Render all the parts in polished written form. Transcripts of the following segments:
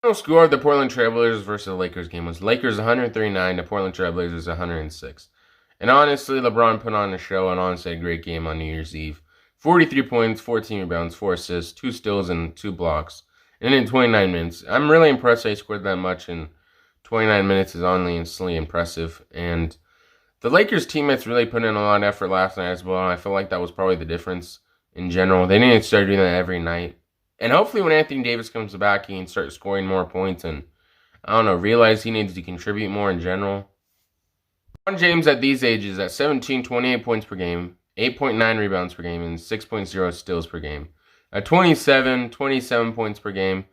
Final score of the Portland Trailblazers versus the Lakers game was Lakers 139, the Portland Trailblazers 106. And honestly, LeBron put on a show and honestly a great game on New Year's Eve. 43 points, 14 rebounds, 4 assists, 2 steals, and 2 blocks. And in 29 minutes. I'm really impressed that he scored that much in 29 minutes is honestly impressive. And the Lakers teammates really put in a lot of effort last night as well. And I feel like that was probably the difference in general. They need to start doing that every night. And hopefully when Anthony Davis comes back, he can start scoring more points and, I don't know, realize he needs to contribute more in general. LeBron James at these ages at 17, 28 points per game, 8.9 rebounds per game, and 6.0 steals per game. At 27, 27 points per game,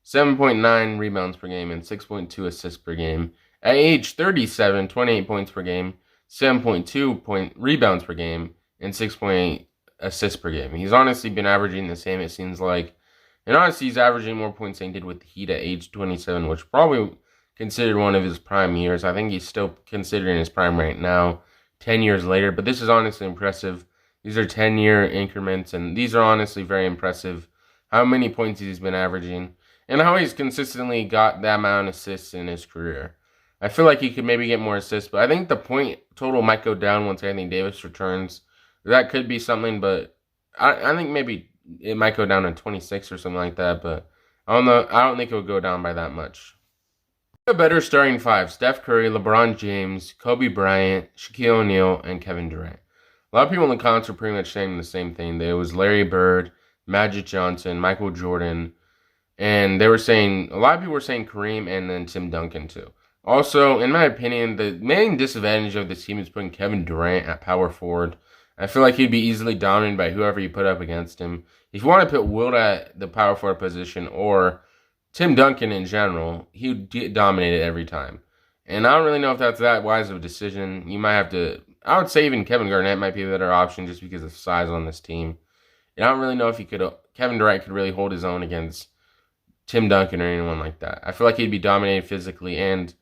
7.9 rebounds per game, and 6.2 assists per game. At age 37, 28 points per game, 7.2 rebounds per game, and 6.8 assists per game. He's honestly been averaging the same, it seems like. And honestly, he's averaging more points than he did with the Heat at age 27, which probably considered one of his prime years. I think he's still considered his prime right now, 10 years later. But this is honestly impressive. These are 10-year increments, and these are honestly very impressive. How many points he's been averaging, and how he's consistently got that amount of assists in his career. I feel like he could maybe get more assists, but I think the point total might go down once Anthony Davis returns. That could be something, but I think maybe it might go down to 26 or something like that, but I don't know. I don't think it would go down by that much. A better starting five: Steph Curry, LeBron James, Kobe Bryant, Shaquille O'Neal, and Kevin Durant. A lot of people in the comments were pretty much saying the same thing. It was Larry Bird, Magic Johnson, Michael Jordan, and they were saying, a lot of people were saying Kareem and then Tim Duncan too. Also, in my opinion, the main disadvantage of this team is putting Kevin Durant at power forward. I feel like he'd be easily dominated by whoever you put up against him. If you want to put Wilt at the power forward position or Tim Duncan in general, he would get dominated every time. And I don't really know if that's that wise of a decision. You might have to, I would say even Kevin Garnett might be a better option just because of size on this team. And I don't really know if Kevin Durant could really hold his own against Tim Duncan or anyone like that. I feel like he'd be dominated physically and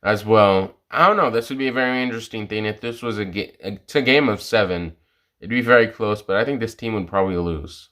as well. I don't know. This would be a very interesting thing. If this was it's a game of 7, it'd be very close, but I think this team would probably lose.